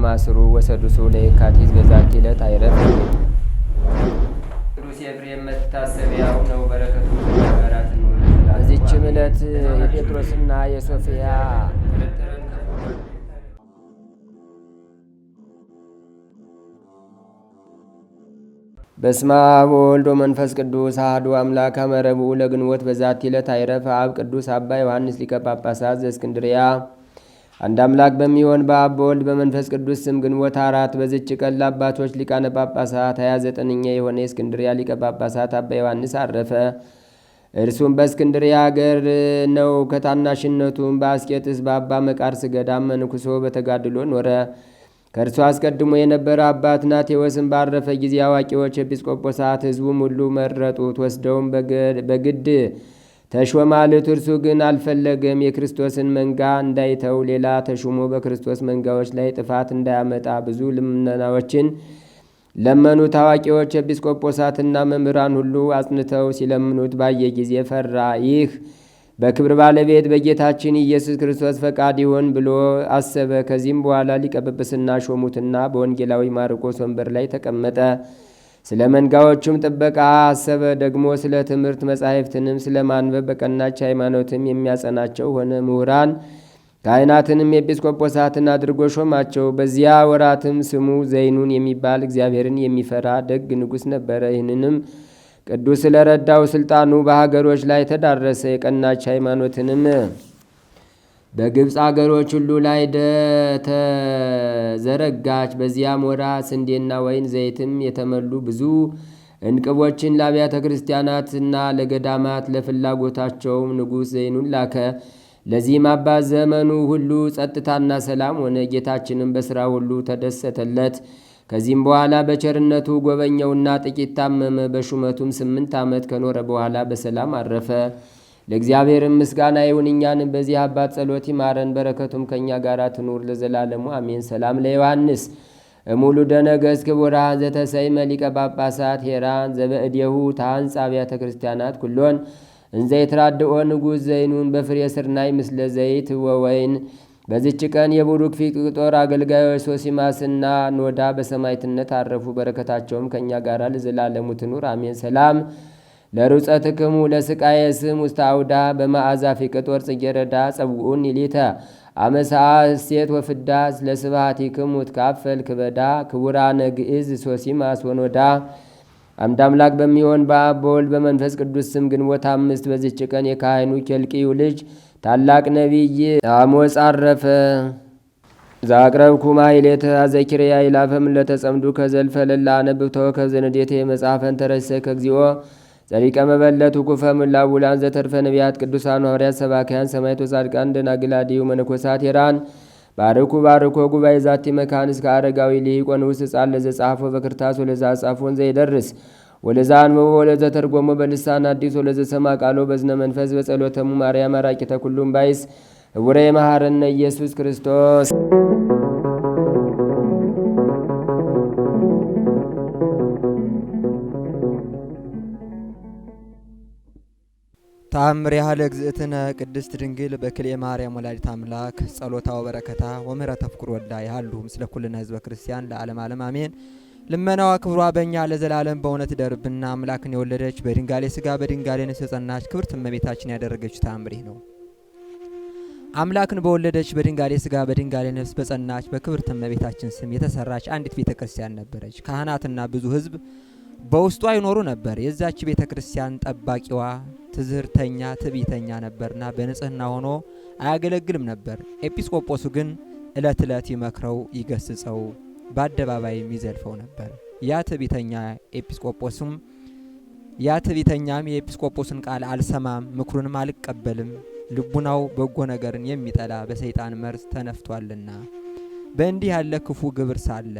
ማስሩ ወሰዱሱ ለየካቲት በዛቲ ዕለት አይረፍ። ቅዱስ ኤፍሬም መታሰቢያው ነው። በረከቱ ጋራት ነው። በዚችም ዕለት የጴጥሮስና የሶፊያ በስመ አብ ወወልድ ወመንፈስ ቅዱስ አሐዱ አምላክ አመ ረቡዕ ለግንቦት በዛቲ ዕለት አይረፈ አብ ቅዱስ አባ ዮሐንስ ሊቀ ጳጳሳት ዘእስክንድርያ። አንድ አምላክ በሚሆን በአብ በወልድ በመንፈስ ቅዱስ ስም ግንቦት 4 በዚች ቀን ለአባቶች ሊቃነ ጳጳሳት 29ኛ የሆነ የእስክንድርያ ሊቀ ጳጳሳት አባ ዮሐንስ አረፈ። እርሱም በእስክንድርያ አገር ነው። ከታናሽነቱም በአስቄጥስ በአባ መቃርስ ገዳም መንኩሶ በተጋድሎ ኖረ። ከእርሱ አስቀድሞ የነበረ አባት ናቴዎስም ባረፈ ጊዜ አዋቂዎች ኤጲስቆጶሳት ሕዝቡም ሁሉ መረጡት። ወስደውም በግድ ተሾማሉት። እርሱ ግን አልፈለገም። የክርስቶስን መንጋ እንዳይተው ሌላ ተሹሞ በክርስቶስ መንጋዎች ላይ ጥፋት እንዳያመጣ ብዙ ልመናዎችን ለመኑት። አዋቂዎች ኤጲስቆጶሳትና መምህራን ሁሉ አጽንተው ሲለምኑት ባየ ጊዜ ፈራ። ይህ በክብር ባለቤት በጌታችን ኢየሱስ ክርስቶስ ፈቃድ ይሆን ብሎ አሰበ። ከዚህም በኋላ ሊቀ ጵጵስና ሾሙትና በወንጌላዊ ማርቆስ ወንበር ላይ ተቀመጠ። ስለ መንጋዎቹም ጥበቃ አሰበ። ደግሞ ስለ ትምህርት መጻሕፍትንም ስለ ማንበብ በቀናች ሃይማኖትም የሚያጸናቸው ሆነ። ምሁራን ካህናትንም ኤጲስቆጶሳትን አድርጎ ሾማቸው። በዚያ ወራትም ስሙ ዘይኑን የሚባል እግዚአብሔርን የሚፈራ ደግ ንጉሥ ነበረ። ይህንንም ቅዱስ ስለረዳው ስልጣኑ በሀገሮች ላይ ተዳረሰ። የቀናች ሃይማኖትንም በግብፅ አገሮች ሁሉ ላይ ተዘረጋች። በዚያም ወራት ስንዴና ወይን ዘይትም የተመሉ ብዙ እንቅቦችን ለአብያተ ክርስቲያናትና ለገዳማት ለፍላጎታቸውም ንጉሥ ዘይኑን ላከ። ለዚህም አባት ዘመኑ ሁሉ ጸጥታና ሰላም ሆነ። ጌታችንም በሥራ ሁሉ ተደሰተለት። ከዚህም በኋላ በቸርነቱ ጎበኘውና ጥቂት ታመመ። በሹመቱም 8 ዓመት ከኖረ በኋላ በሰላም አረፈ። ለእግዚአብሔርም ምስጋና ይሁን፣ እኛንም በዚህ አባት ጸሎት ይማረን፣ በረከቱም ከእኛ ጋር ትኑር ለዘላለሙ አሜን። ሰላም ለዮሐንስ እሙሉ ደነገዝ ክቡራን ዘተሰይመ ሊቀ ጳጳሳት ሄራን ዘበእዴሁ ታንጻ አብያተ ክርስቲያናት ኩሎን እንዘ ይትራድኦ ንጉሥ ዘይኑን በፍሬ ስርናይ ምስለ ዘይት ወወይን። በዚች ቀን የቡሩክ ፊቅጦር አገልጋዮች ሶሲማስና ኖዳ በሰማዕትነት አረፉ። በረከታቸውም ከእኛ ጋር ለዘላለሙ ትኑር አሜን። ሰላም ለሩጸትክሙ ለስቃየ ስም ውስተ አውዳ በማዕዛ ፊቅጦር ጽጌረዳ ጸውኡን ይሊተ አመሳአ እሴት ወፍዳ ለስብሃቲክሙ ትካፈል ክበዳ ክቡራነ ግዕዝ ሶሲማስ ወኖዳ። አምድ አምላክ በሚሆን በአብ በወልድ በመንፈስ ቅዱስ ስም ግንቦት 5 በዚች ቀን የካህኑ ኬልቅዩ ልጅ ታላቅ ነቢይ አሞጽ አረፈ። ዛቅረብኩ ማሕሌተ አዘኪርያ ይላፈም ለተጸምዱ ከዘልፈ ለላ አነብብተወ ከዘንዴቴ መጽሐፈን ተረሰ ከግዚኦ ጸሪቀ መበለቱ ኩፈም ላቡላን ዘተርፈ ነቢያት ቅዱሳን ሐዋርያት ሰባክያን ሰማዕት ወጻድቃን ደናግል አድኅዩ መነኮሳት ሄራን ባርኩ ባርኮ ጉባኤ ዛቲ መካን እስከ አረጋዊ ልሂቅ ወንዑስ ሕፃን ለዘጻፎ በክርታስ ወለዛ ጻፎን ዘይደርስ ወለዛ አንበቦ ወለዘ ተርጎሞ በልሳን አዲስ ወለዘ ሰማ ቃሎ በዝነ መንፈስ በጸሎተሙ ማርያም አራቂተ ኩሉም ባይስ እውረ የመሐረነ ኢየሱስ ክርስቶስ። ተአምር ያህል እግዝእትነ ቅድስት ድንግል በክልኤ ማርያም ወላዲተ አምላክ ጸሎታ ወበረከታ ወምህረተ ፍቁር ወልዳ ያህሉ ምስለ ኩልነ ህዝበ ክርስቲያን ለዓለም ዓለም አሜን። ልመናዋ ክብሯ በእኛ ለዘላለም በእውነት ደርብና አምላክን የወለደች በድንጋሌ ሥጋ በድንጋሌ ነፍስ የጸናች ክብርት እመቤታችን ያደረገችው ተአምር ነው። አምላክን በወለደች በድንጋሌ ሥጋ በድንጋሌ ነፍስ በጸናች በክብርት እመቤታችን ስም የተሰራች አንዲት ቤተ ክርስቲያን ነበረች። ካህናትና ብዙ ሕዝብ በውስጧ ይኖሩ ነበር። የዛች ቤተ ክርስቲያን ጠባቂዋ ትዝህርተኛ ትዕቢተኛ ነበርና በንጽህና ሆኖ አያገለግልም ነበር። ኤጲስቆጶሱ ግን ዕለት ዕለት ይመክረው ይገስጸው በአደባባይ የሚዘልፈው ነበር። ያ ትዕቢተኛም የኤጲስቆጶስን ቃል አልሰማም፣ ምክሩንም አልቀበልም፣ ልቡናው በጎ ነገርን የሚጠላ በሰይጣን መርዝ ተነፍቷልና። በእንዲህ ያለ ክፉ ግብር ሳለ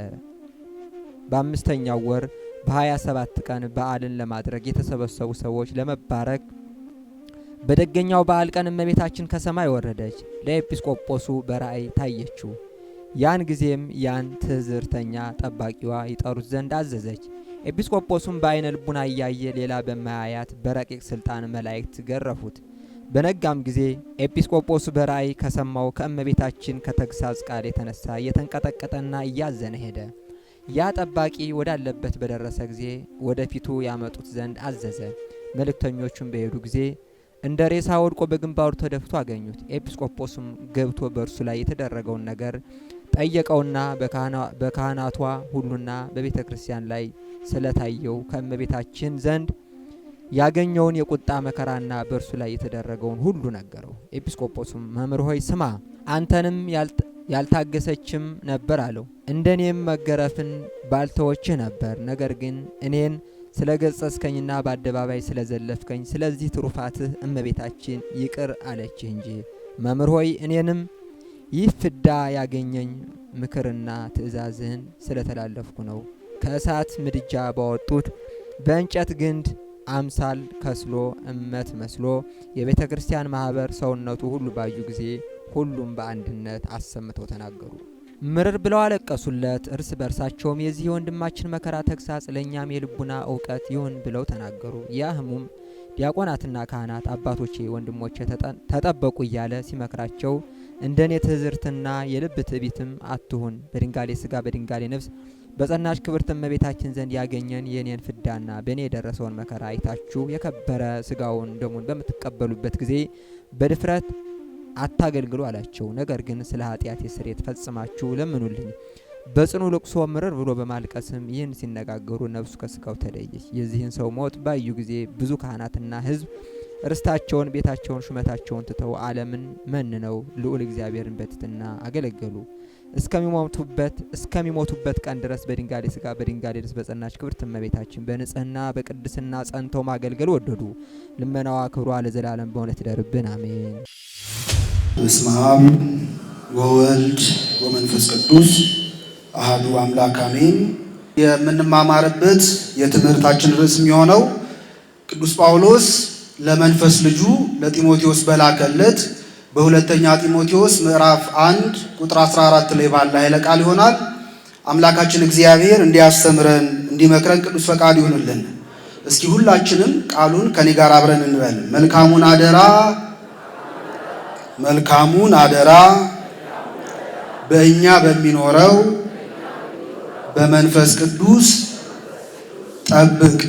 በ5ኛው ወር በ27 ቀን በዓልን ለማድረግ የተሰበሰቡ ሰዎች ለመባረክ በደገኛው በዓል ቀን እመቤታችን ከሰማይ ወረደች፣ ለኤጲስቆጶሱ በራእይ ታየችው። ያን ጊዜም ያን ትዝህርተኛ ጠባቂዋ ይጠሩት ዘንድ አዘዘች። ኤጲስቆጶሱም በአይነ ልቡና እያየ ሌላ በማያያት በረቂቅ ስልጣን መላእክት ገረፉት። በነጋም ጊዜ ኤጲስቆጶስ በራእይ ከሰማው ከእመቤታችን ከተግሳጽ ቃል የተነሳ እየተንቀጠቀጠና እያዘነ ሄደ። ያ ጠባቂ ወዳለበት በደረሰ ጊዜ ወደፊቱ ያመጡት ዘንድ አዘዘ። መልእክተኞቹም በሄዱ ጊዜ እንደ ሬሳ ወድቆ በግንባሩ ተደፍቶ አገኙት። ኤጲስቆጶስም ገብቶ በእርሱ ላይ የተደረገውን ነገር ጠየቀውና በካህናቷ ሁሉና በቤተ ክርስቲያን ላይ ስለታየው ከእመቤታችን ዘንድ ያገኘውን የቁጣ መከራና በእርሱ ላይ የተደረገውን ሁሉ ነገረው። ኤጲስቆጶስም መምህር ሆይ ስማ፣ አንተንም ያልታገሰችም ነበር አለው። እንደኔም መገረፍን ባልተወችህ ነበር። ነገር ግን እኔን ስለ ገጸስከኝና በአደባባይ ስለ ዘለፍከኝ ስለዚህ ትሩፋትህ እመቤታችን ይቅር አለችህ እንጂ። መምህር ሆይ እኔንም ይህ ፍዳ ያገኘኝ ምክርና ትእዛዝህን ስለተላለፍኩ ነው። ከእሳት ምድጃ ባወጡት በእንጨት ግንድ አምሳል ከስሎ እመት መስሎ የቤተ ክርስቲያን ማህበር ሰውነቱ ሁሉ ባዩ ጊዜ ሁሉም በአንድነት አሰምተው ተናገሩ። ምርር ብለው አለቀሱለት። እርስ በርሳቸውም የዚህ የወንድማችን መከራ ተግሳጽ ለእኛም የልቡና እውቀት ይሁን ብለው ተናገሩ። ያ ህሙም ዲያቆናትና ካህናት አባቶቼ፣ ወንድሞቼ ተጠበቁ እያለ ሲመክራቸው እንደኔ ትዝርትና የልብ ትዕቢትም አትሁን፣ በድንጋሌ ስጋ በድንጋሌ ነፍስ በጸናች ክብርት እመቤታችን ዘንድ ያገኘን የኔን ፍዳና በእኔ የደረሰውን መከራ አይታችሁ የከበረ ስጋውን ደሙን በምትቀበሉበት ጊዜ በድፍረት አታገልግሉ አላቸው። ነገር ግን ስለ ኃጢአቴ ስርየት ፈጽማችሁ ለምኑልኝ። በጽኑ ልቅሶ ምርር ብሎ በማልቀስም ይህን ሲነጋገሩ ነፍሱ ከስጋው ተለየች። የዚህን ሰው ሞት ባዩ ጊዜ ብዙ ካህናትና ሕዝብ ርስታቸውን፣ ቤታቸውን፣ ሹመታቸውን ትተው ዓለምን መንነው ልዑል እግዚአብሔርን በትሕትና አገለገሉ። እስከሚሞቱበት ቀን ድረስ በድንጋሌ ስጋ በድንጋሌ ነፍስ በጸናች ክብርት እመቤታችን በንጽህና በቅድስና ጸንተው ማገልገል ወደዱ። ልመናዋ ክብሯ ለዘላለም በእውነት ይደርብን፣ አሜን። በስመ አብ ወወልድ ወመንፈስ ቅዱስ አሐዱ አምላክ አሜን። የምንማማርበት የትምህርታችን ርዕስ የሚሆነው ቅዱስ ጳውሎስ ለመንፈስ ልጁ ለጢሞቴዎስ በላከለት በሁለተኛ ጢሞቴዎስ ምዕራፍ 1 ቁጥር 14 ላይ ባለ ኃይለ ቃል ይሆናል። አምላካችን እግዚአብሔር እንዲያስተምረን እንዲመክረን ቅዱስ ፈቃድ ይሁንልን። እስኪ ሁላችንም ቃሉን ከኔ ጋር አብረን እንበል። መልካሙን አደራ በእኛ በሚኖረው በመንፈስ ቅዱስ ጠብቅ።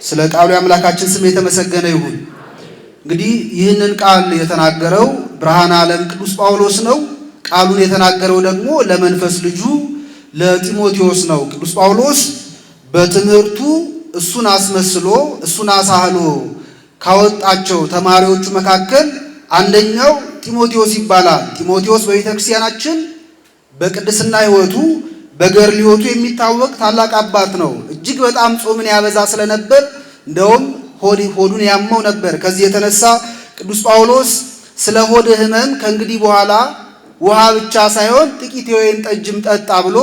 ስለ ቃሉ የአምላካችን ስም የተመሰገነ ይሁን። እንግዲህ ይህንን ቃል የተናገረው ብርሃነ ዓለም ቅዱስ ጳውሎስ ነው። ቃሉን የተናገረው ደግሞ ለመንፈስ ልጁ ለጢሞቴዎስ ነው። ቅዱስ ጳውሎስ በትምህርቱ እሱን አስመስሎ እሱን አሳህሎ ካወጣቸው ተማሪዎቹ መካከል አንደኛው ጢሞቴዎስ ይባላል። ጢሞቴዎስ በቤተ ክርስቲያናችን በቅድስና ሕይወቱ በገድል ሕይወቱ የሚታወቅ ታላቅ አባት ነው። እጅግ በጣም ጾምን ያበዛ ስለነበር እንደውም ሆዱን ያመው ነበር። ከዚህ የተነሳ ቅዱስ ጳውሎስ ስለ ሆድ ሕመም ከእንግዲህ በኋላ ውሃ ብቻ ሳይሆን ጥቂት የወይን ጠጅም ጠጣ ብሎ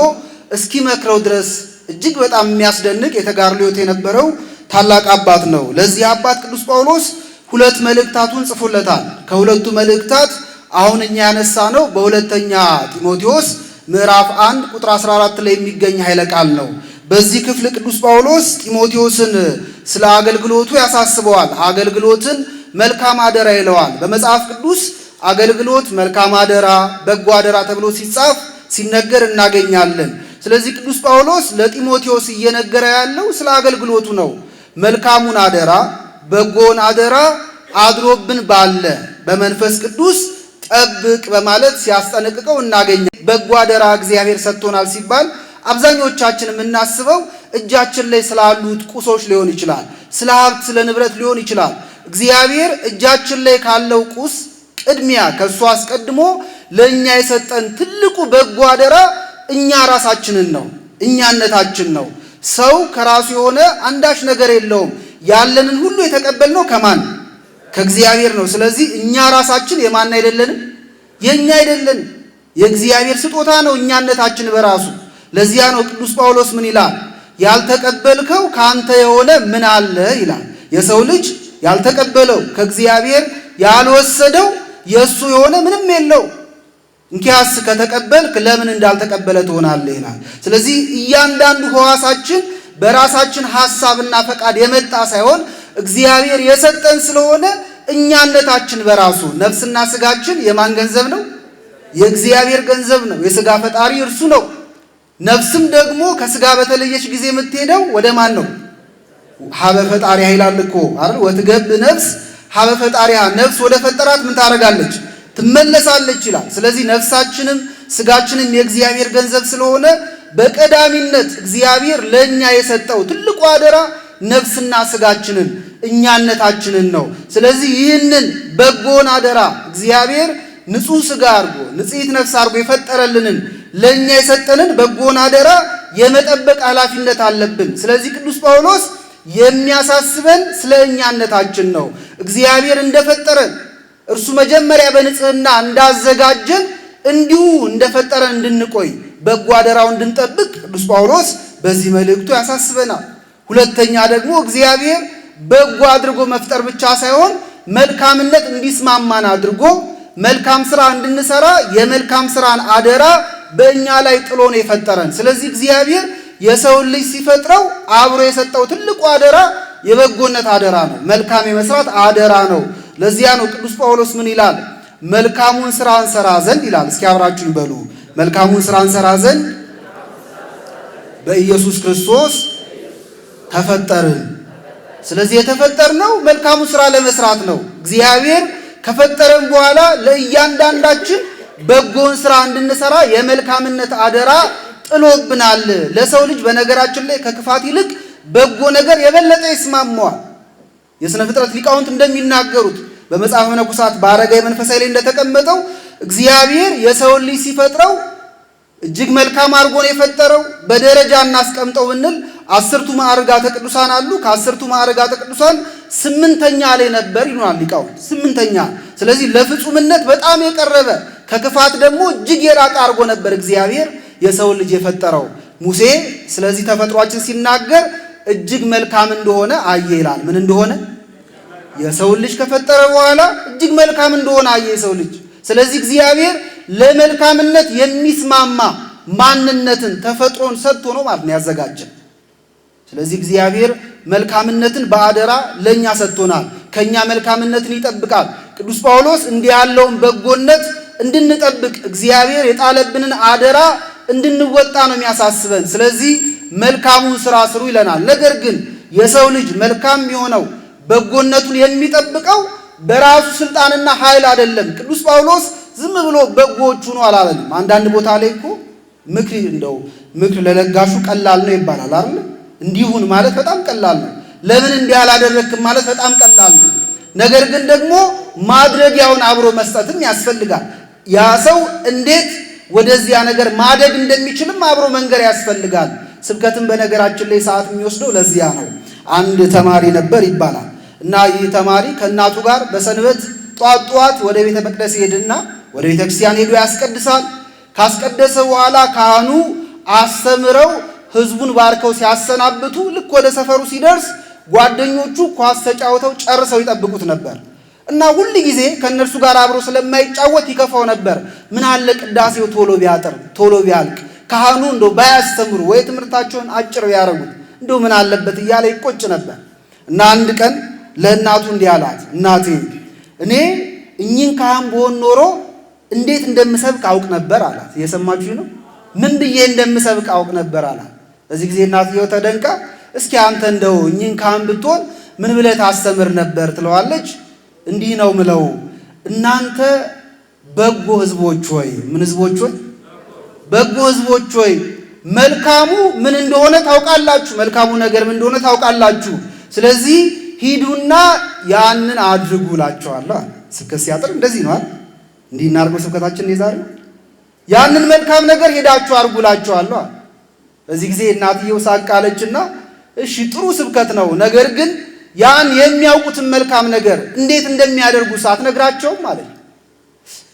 እስኪመክረው ድረስ እጅግ በጣም የሚያስደንቅ የተጋድሎ ሕይወት የነበረው ታላቅ አባት ነው። ለዚህ አባት ቅዱስ ጳውሎስ ሁለት መልእክታቱን ጽፎለታል። ከሁለቱ መልእክታት አሁን እኛ ያነሳ ነው በሁለተኛ ጢሞቴዎስ ምዕራፍ 1 ቁጥር 14 ላይ የሚገኝ ኃይለ ቃል ነው። በዚህ ክፍል ቅዱስ ጳውሎስ ጢሞቴዎስን ስለ አገልግሎቱ ያሳስበዋል። አገልግሎትን መልካም አደራ ይለዋል። በመጽሐፍ ቅዱስ አገልግሎት መልካም አደራ፣ በጎ አደራ ተብሎ ሲጻፍ ሲነገር እናገኛለን። ስለዚህ ቅዱስ ጳውሎስ ለጢሞቴዎስ እየነገረ ያለው ስለ አገልግሎቱ ነው። መልካሙን አደራ፣ በጎን አደራ አድሮብን ባለ በመንፈስ ቅዱስ ጠብቅ በማለት ሲያስጠነቅቀው እናገኛለን። በጎ አደራ እግዚአብሔር ሰጥቶናል ሲባል አብዛኞቻችን የምናስበው እጃችን ላይ ስላሉት ቁሶች ሊሆን ይችላል፣ ስለ ሀብት፣ ስለ ንብረት ሊሆን ይችላል። እግዚአብሔር እጃችን ላይ ካለው ቁስ ቅድሚያ ከሱ አስቀድሞ ለኛ የሰጠን ትልቁ በጎ አደራ እኛ ራሳችንን ነው፣ እኛነታችን ነው። ሰው ከራሱ የሆነ አንዳች ነገር የለውም። ያለንን ሁሉ የተቀበልነው ከማን? ከእግዚአብሔር ነው። ስለዚህ እኛ ራሳችን የማን አይደለንም? የኛ አይደለን፣ የእግዚአብሔር ስጦታ ነው እኛነታችን በራሱ። ለዚያ ነው ቅዱስ ጳውሎስ ምን ይላል? ያልተቀበልከው ካንተ የሆነ ምን አለ ይላል። የሰው ልጅ ያልተቀበለው ከእግዚአብሔር ያልወሰደው የሱ የሆነ ምንም የለው። እንኪያስ ከተቀበልክ ለምን እንዳልተቀበለ ትሆናለህ ይላል። ስለዚህ እያንዳንዱ ሕዋሳችን በራሳችን ሐሳብና ፈቃድ የመጣ ሳይሆን እግዚአብሔር የሰጠን ስለሆነ እኛነታችን በራሱ ነፍስና ስጋችን የማን ገንዘብ ነው? የእግዚአብሔር ገንዘብ ነው። የስጋ ፈጣሪ እርሱ ነው። ነፍስም ደግሞ ከስጋ በተለየች ጊዜ የምትሄደው ወደ ማን ነው? ሀበ ፈጣሪሃ ይላል እኮ አይደል? ወትገብ ነፍስ ሀበ ፈጣሪሃ፣ ነፍስ ወደ ፈጠራት ምን ታደርጋለች? ትመለሳለች ይላል። ስለዚህ ነፍሳችንም ስጋችንም የእግዚአብሔር ገንዘብ ስለሆነ በቀዳሚነት እግዚአብሔር ለእኛ የሰጠው ትልቁ አደራ ነፍስና ስጋችንን እኛነታችንን ነው። ስለዚህ ይህንን በጎን አደራ እግዚአብሔር ንጹሕ ስጋ አድርጎ ንጽሕት ነፍስ አድርጎ የፈጠረልንን ለእኛ የሰጠንን በጎን አደራ የመጠበቅ ኃላፊነት አለብን። ስለዚህ ቅዱስ ጳውሎስ የሚያሳስበን ስለ እኛነታችን ነው። እግዚአብሔር እንደፈጠረን እርሱ መጀመሪያ በንጽሕና እንዳዘጋጀን እንዲሁ እንደፈጠረን እንድንቆይ በጎ አደራው እንድንጠብቅ ቅዱስ ጳውሎስ በዚህ መልእክቱ ያሳስበናል። ሁለተኛ ደግሞ እግዚአብሔር በጎ አድርጎ መፍጠር ብቻ ሳይሆን መልካምነት እንዲስማማን አድርጎ መልካም ስራ እንድንሰራ የመልካም ስራን አደራ በእኛ ላይ ጥሎ ነው የፈጠረን። ስለዚህ እግዚአብሔር የሰውን ልጅ ሲፈጥረው አብሮ የሰጠው ትልቁ አደራ የበጎነት አደራ ነው። መልካም የመስራት አደራ ነው። ለዚያ ነው ቅዱስ ጳውሎስ ምን ይላል? መልካሙን ስራ እንሰራ ዘንድ ይላል። እስኪ አብራችሁ ይበሉ። መልካሙን ስራ እንሰራ ዘንድ በኢየሱስ ክርስቶስ ተፈጠርን። ስለዚህ የተፈጠርነው መልካሙን ስራ ለመስራት ነው። እግዚአብሔር ከፈጠረን በኋላ ለእያንዳንዳችን በጎን ስራ እንድንሰራ የመልካምነት አደራ ጥሎብናል። ለሰው ልጅ በነገራችን ላይ ከክፋት ይልቅ በጎ ነገር የበለጠ ይስማማዋል። የሥነ ፍጥረት ሊቃውንት እንደሚናገሩት በመጽሐፈ መነኮሳት በአረጋዊ መንፈሳዊ ላይ እንደተቀመጠው እግዚአብሔር የሰውን ልጅ ሲፈጥረው እጅግ መልካም አድርጎ ነው የፈጠረው። በደረጃ እናስቀምጠው ብንል 10ቱ ማዕርጋተ ቅዱሳን አሉ። ከ10ቱ ማዕርጋተ ቅዱሳን 8ኛ ላይ ነበር ይሉናል ሊቃውንት፣ 8ኛ። ስለዚህ ለፍጹምነት በጣም የቀረበ ከክፋት ደግሞ እጅግ የራቀ አድርጎ ነበር እግዚአብሔር የሰውን ልጅ የፈጠረው። ሙሴ ስለዚህ ተፈጥሯችን ሲናገር እጅግ መልካም እንደሆነ አየ ይላል። ምን እንደሆነ? የሰውን ልጅ ከፈጠረ በኋላ እጅግ መልካም እንደሆነ አየ የሰው ልጅ። ስለዚህ እግዚአብሔር ለመልካምነት የሚስማማ ማንነትን ተፈጥሮን ሰጥቶ ነው ማለት ነው ያዘጋጀን። ስለዚህ እግዚአብሔር መልካምነትን በአደራ ለኛ ሰጥቶናል። ከኛ መልካምነትን ይጠብቃል። ቅዱስ ጳውሎስ እንዲህ ያለውን በጎነት እንድንጠብቅ እግዚአብሔር የጣለብንን አደራ እንድንወጣ ነው የሚያሳስበን። ስለዚህ መልካሙን ስራ ስሩ ይለናል። ነገር ግን የሰው ልጅ መልካም የሆነው በጎነቱን የሚጠብቀው በራሱ ስልጣንና ኃይል አይደለም። ቅዱስ ጳውሎስ ዝም ብሎ በጎቹ ነው አላለንም። አንዳንድ ቦታ ላይ እኮ ምክር ለለጋሹ ቀላል ነው ይባላል አይደል? እንዲሁን ማለት በጣም ቀላል ነው። ለምን እንዲህ አላደረክም ማለት በጣም ቀላል ነው። ነገር ግን ደግሞ ማድረጊያውን አብሮ መስጠትም ያስፈልጋል። ያ ሰው እንዴት ወደዚያ ነገር ማደግ እንደሚችልም አብሮ መንገር ያስፈልጋል። ስብከትን በነገራችን ላይ ሰዓት የሚወስደው ለዚያ ነው። አንድ ተማሪ ነበር ይባላል እና ይህ ተማሪ ከእናቱ ጋር በሰንበት ጧት ወደ ቤተ መቅደስ ሄድና ወደ ቤተ ክርስቲያን ሄዶ ያስቀድሳል። ካስቀደሰ በኋላ ካህኑ አስተምረው ሕዝቡን ባርከው ሲያሰናብቱ ልክ ወደ ሰፈሩ ሲደርስ ጓደኞቹ ኳስ ተጫውተው ጨርሰው ይጠብቁት ነበር እና ሁል ጊዜ ከእነርሱ ጋር አብሮ ስለማይጫወት ይከፋው ነበር። ምን አለ ቅዳሴው ቶሎ ቢያጥር ቶሎ ቢያልቅ፣ ካህኑ እንደው ባያስተምሩ ወይ ትምህርታቸውን አጭር ቢያደርጉት እንደው ምን አለበት እያለ ይቆጭ ነበር እና አንድ ቀን ለእናቱ እንዲህ አላት፣ እናቴ እኔ እኚህን ካህን ብሆን ኖሮ እንዴት እንደምሰብክ አውቅ ነበር አላት። እየሰማችሁ ነው? ምን ብዬ እንደምሰብክ አውቅ ነበር አላት። በዚህ ጊዜ እናትየው ተደንቃ እስኪ አንተ እንደው እኚህን ካህን ብትሆን ምን ብለህ ታስተምር ነበር ትለዋለች። እንዲህ ነው ምለው፣ እናንተ በጎ ሕዝቦች ሆይ፣ ምን ሕዝቦች ሆይ? በጎ ሕዝቦች ሆይ መልካሙ ምን እንደሆነ ታውቃላችሁ፣ መልካሙ ነገር ምን እንደሆነ ታውቃላችሁ። ስለዚህ ሂዱና ያንን አድርጉ እላቸዋለሁ። ስብከት ሲያጥር እንደዚህ ነው አይደል? እንዲህ እናድርገው ስብከታችን የዛሬው ያንን መልካም ነገር ሄዳችሁ አድርጉ እላቸዋለሁ። በዚህ ጊዜ እናትየው ሳቃለችና እሺ ጥሩ ስብከት ነው፣ ነገር ግን ያን የሚያውቁትን መልካም ነገር እንዴት እንደሚያደርጉ ሳትነግራቸውም ማለት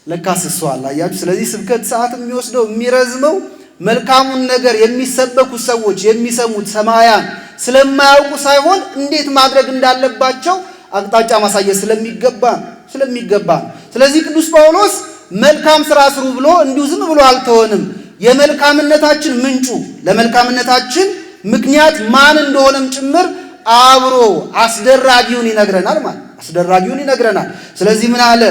ለካስ እሷ አላያችሁ። ስለዚህ ስብከት ሰዓት የሚወስደው የሚረዝመው መልካሙን ነገር የሚሰበኩት ሰዎች የሚሰሙት ሰማያን ስለማያውቁ ሳይሆን እንዴት ማድረግ እንዳለባቸው አቅጣጫ ማሳየት ስለሚገባ። ስለዚህ ቅዱስ ጳውሎስ መልካም ስራ ስሩ ብሎ እንዲሁ ዝም ብሎ አልተወንም። የመልካምነታችን ምንጩ ለመልካምነታችን ምክንያት ማን እንደሆነም ጭምር አብሮ አስደራጊውን ይነግረናል ማለት አስደራጊውን ይነግረናል። ስለዚህ ምን አለ?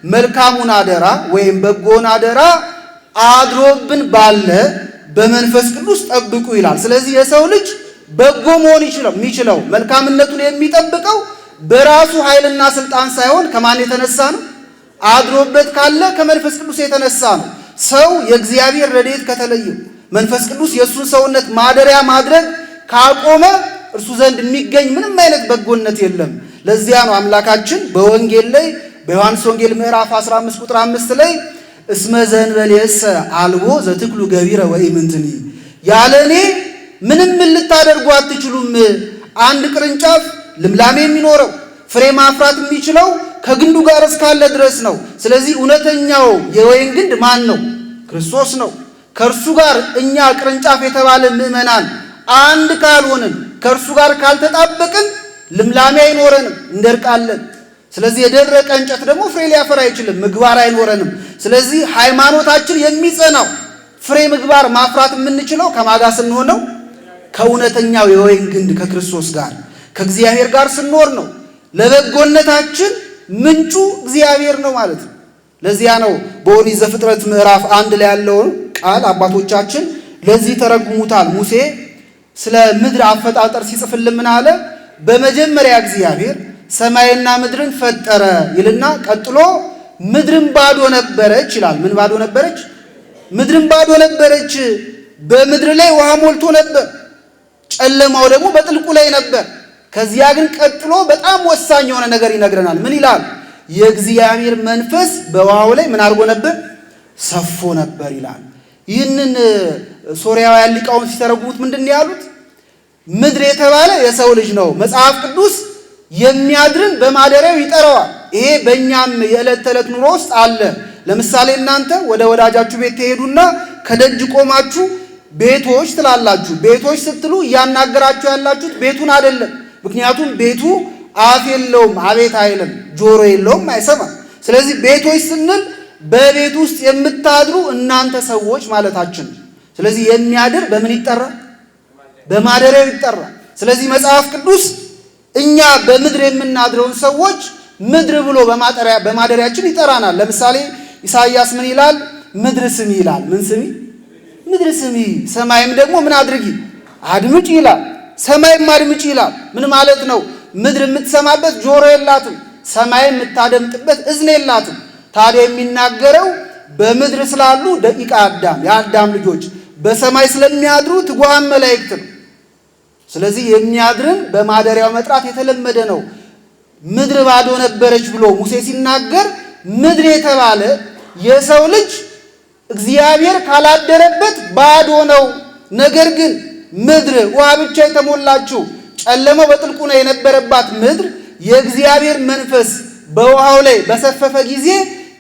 መልካሙን አደራ ወይም በጎን አደራ አድሮብን ባለ በመንፈስ ቅዱስ ጠብቁ ይላል። ስለዚህ የሰው ልጅ በጎ መሆን የሚችለው መልካምነቱን የሚጠብቀው በራሱ ኃይልና ስልጣን ሳይሆን ከማን የተነሳ ነው? አድሮበት ካለ ከመንፈስ ቅዱስ የተነሳ ነው። ሰው የእግዚአብሔር ረድኤት ከተለየው መንፈስ ቅዱስ የእሱን ሰውነት ማደሪያ ማድረግ ካቆመ እርሱ ዘንድ የሚገኝ ምንም አይነት በጎነት የለም። ለዚያ ነው አምላካችን በወንጌል ላይ በዮሐንስ ወንጌል ምዕራፍ 15 ቁጥር 5 ላይ እስመ ዘእንበሌሰ አልቦ ዘትክሉ ገቢረ ወኢምንትኒ፣ ያለ እኔ ምንም ልታደርጉ አትችሉም። አንድ ቅርንጫፍ ልምላሜ የሚኖረው ፍሬ ማፍራት የሚችለው ከግንዱ ጋር እስካለ ድረስ ነው። ስለዚህ እውነተኛው የወይን ግንድ ማን ነው? ክርስቶስ ነው። ከእርሱ ጋር እኛ ቅርንጫፍ የተባለ ምእመናን አንድ ካልሆንን፣ ከእርሱ ጋር ካልተጣበቅን ልምላሜ አይኖረንም፣ እንደርቃለን። ስለዚህ የደረቀ እንጨት ደግሞ ፍሬ ሊያፈራ አይችልም፣ ምግባር አይኖረንም። ስለዚህ ሃይማኖታችን የሚጸናው ፍሬ ምግባር ማፍራት የምንችለው ከማጋ ስንሆነው ከእውነተኛው የወይን ግንድ ከክርስቶስ ጋር ከእግዚአብሔር ጋር ስንኖር ነው። ለበጎነታችን ምንጩ እግዚአብሔር ነው ማለት ነው። ለዚያ ነው በኦሪት ዘፍጥረት ምዕራፍ 1 ላይ ያለውን ቃል አባቶቻችን ለዚህ ተረጉሙታል። ሙሴ ስለ ምድር አፈጣጠር ሲጽፍልን ምን አለ? በመጀመሪያ እግዚአብሔር ሰማይና ምድርን ፈጠረ ይልና ቀጥሎ ምድርን ባዶ ነበረች ይላል። ምን ባዶ ነበረች? ምድርን ባዶ ነበረች። በምድር ላይ ውሃ ሞልቶ ነበር፣ ጨለማው ደግሞ በጥልቁ ላይ ነበር። ከዚያ ግን ቀጥሎ በጣም ወሳኝ የሆነ ነገር ይነግረናል። ምን ይላል? የእግዚአብሔር መንፈስ በውሃው ላይ ምን አድርጎ ነበር? ሰፎ ነበር ይላል። ይህንን ሶርያውያን ሊቃውንት ሲተረጉሙት ምንድን ነው ያሉት? ምድር የተባለ የሰው ልጅ ነው። መጽሐፍ ቅዱስ የሚያድርን በማደሪያው ይጠራዋል። ይሄ በእኛም የዕለት ተዕለት ኑሮ ውስጥ አለ። ለምሳሌ እናንተ ወደ ወዳጃችሁ ቤት ትሄዱና ከደጅ ቆማችሁ ቤቶች ትላላችሁ። ቤቶች ስትሉ እያናገራችሁ ያላችሁት ቤቱን አይደለም። ምክንያቱም ቤቱ አፍ የለውም፣ አቤት አይልም፣ ጆሮ የለውም፣ አይሰማም። ስለዚህ ቤቶች ስንል በቤት ውስጥ የምታድሩ እናንተ ሰዎች ማለታችን። ስለዚህ የሚያድር በምን ይጠራል? በማደሪያው ይጠራል። ስለዚህ መጽሐፍ ቅዱስ እኛ በምድር የምናድረውን ሰዎች ምድር ብሎ በማደሪያችን ይጠራናል። ለምሳሌ ኢሳይያስ ምን ይላል? ምድር ስሚ ይላል። ምን ስሚ? ምድር ስሚ፣ ሰማይም ደግሞ ምን አድርጊ? አድምጪ ይላል። ሰማይም አድምጪ ይላል። ምን ማለት ነው? ምድር የምትሰማበት ጆሮ የላትም፣ ሰማይ የምታደምጥበት እዝን የላትም። ታዲያ የሚናገረው በምድር ስላሉ ደቂቀ አዳም የአዳም ልጆች በሰማይ ስለሚያድሩ ትጉሃን መላእክት ነው። ስለዚህ የሚያድርን በማደሪያው መጥራት የተለመደ ነው። ምድር ባዶ ነበረች ብሎ ሙሴ ሲናገር ምድር የተባለ የሰው ልጅ እግዚአብሔር ካላደረበት ባዶ ነው። ነገር ግን ምድር ውሃ ብቻ የተሞላችው ጨለማው በጥልቁ ነው የነበረባት ምድር የእግዚአብሔር መንፈስ በውሃው ላይ በሰፈፈ ጊዜ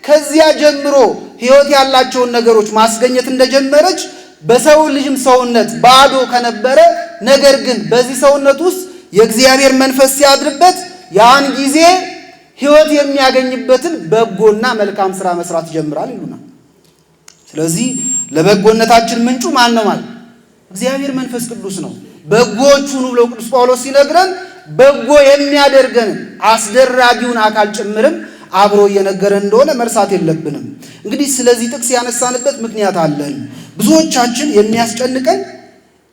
ከዚያ ጀምሮ ሕይወት ያላቸውን ነገሮች ማስገኘት እንደጀመረች በሰው ልጅም ሰውነት ባዶ ከነበረ ነገር ግን በዚህ ሰውነት ውስጥ የእግዚአብሔር መንፈስ ሲያድርበት ያን ጊዜ ሕይወት የሚያገኝበትን በጎና መልካም ሥራ መስራት ይጀምራል ይሉናል። ስለዚህ ለበጎነታችን ምንጩ ማን ነው ማለት? እግዚአብሔር መንፈስ ቅዱስ ነው። በጎዎች ሁኑ ብለው ቅዱስ ጳውሎስ ሲነግረን በጎ የሚያደርገን አስደራጊውን አካል ጭምርም አብሮ እየነገረን እንደሆነ መርሳት የለብንም። እንግዲህ ስለዚህ ጥቅስ ያነሳንበት ምክንያት አለን። ብዙዎቻችን የሚያስጨንቀን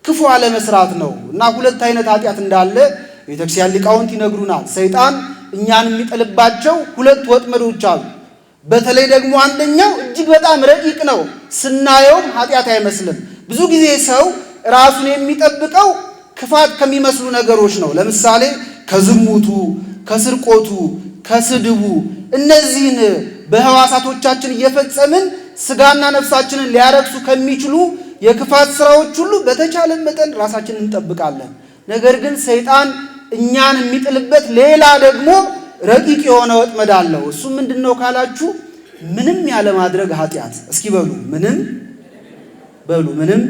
ክፉ አለመስራት ነው እና ሁለት አይነት ኃጢአት እንዳለ ቤተክርስቲያን ሊቃውንት ይነግሩናል። ሰይጣን እኛን የሚጥልባቸው ሁለት ወጥመዶች አሉ። በተለይ ደግሞ አንደኛው እጅግ በጣም ረቂቅ ነው፣ ስናየውም ኃጢአት አይመስልም። ብዙ ጊዜ ሰው ራሱን የሚጠብቀው ክፋት ከሚመስሉ ነገሮች ነው። ለምሳሌ ከዝሙቱ፣ ከስርቆቱ፣ ከስድቡ እነዚህን በህዋሳቶቻችን እየፈጸምን ስጋና ነፍሳችንን ሊያረክሱ ከሚችሉ የክፋት ስራዎች ሁሉ በተቻለ መጠን ራሳችንን እንጠብቃለን። ነገር ግን ሰይጣን እኛን የሚጥልበት ሌላ ደግሞ ረቂቅ የሆነ ወጥመድ አለው። እሱ ምንድነው ካላችሁ ምንም ያለ ማድረግ ኃጢአት። እስኪ በሉ ምንም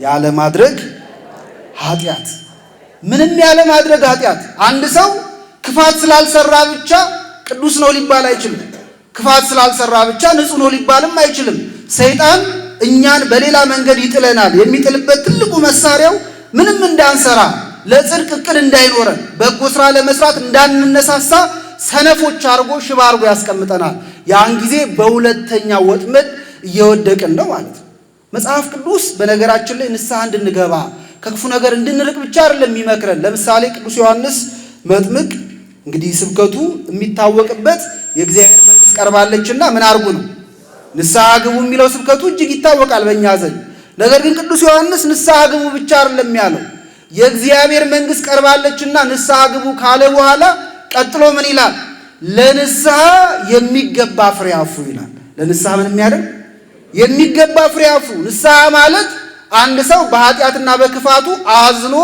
ያለ ማድረግ ኃጢአት። ምንም ያለ ማድረግ ኃጢአት። አንድ ሰው ክፋት ስላልሰራ ብቻ ቅዱስ ነው ሊባል አይችልም። ክፋት ስላልሰራ ብቻ ንጹህ ነው ሊባልም አይችልም። ሰይጣን እኛን በሌላ መንገድ ይጥለናል። የሚጥልበት ትልቁ መሳሪያው ምንም እንዳንሰራ፣ ለጽድቅ እቅድ እንዳይኖረን፣ በጎ ስራ ለመስራት እንዳንነሳሳ ሰነፎች አድርጎ ሽባ አድርጎ ያስቀምጠናል። ያን ጊዜ በሁለተኛ ወጥመድ እየወደቅን ነው ማለት ነው። መጽሐፍ ቅዱስ በነገራችን ላይ ንስሐ እንድንገባ ከክፉ ነገር እንድንርቅ ብቻ አይደለም የሚመክረን። ለምሳሌ ቅዱስ ዮሐንስ መጥምቅ እንግዲህ ስብከቱ የሚታወቅበት የእግዚአብሔር መንግሥት ቀርባለችና ምን አርጉ ነው? ንስሐ ግቡ የሚለው ስብከቱ እጅግ ይታወቃል በእኛ ዘንድ። ነገር ግን ቅዱስ ዮሐንስ ንስሐ ግቡ ብቻ አይደለም ያለው። የእግዚአብሔር መንግሥት ቀርባለችና ንስሐ ግቡ ካለ በኋላ ቀጥሎ ምን ይላል? ለንስሐ የሚገባ ፍሬ አፍሩ ይላል። ለንስሐ ምን የሚያደርግ የሚገባ ፍሬ አፍሩ። ንስሐ ማለት አንድ ሰው በኃጢአትና በክፋቱ አዝኖ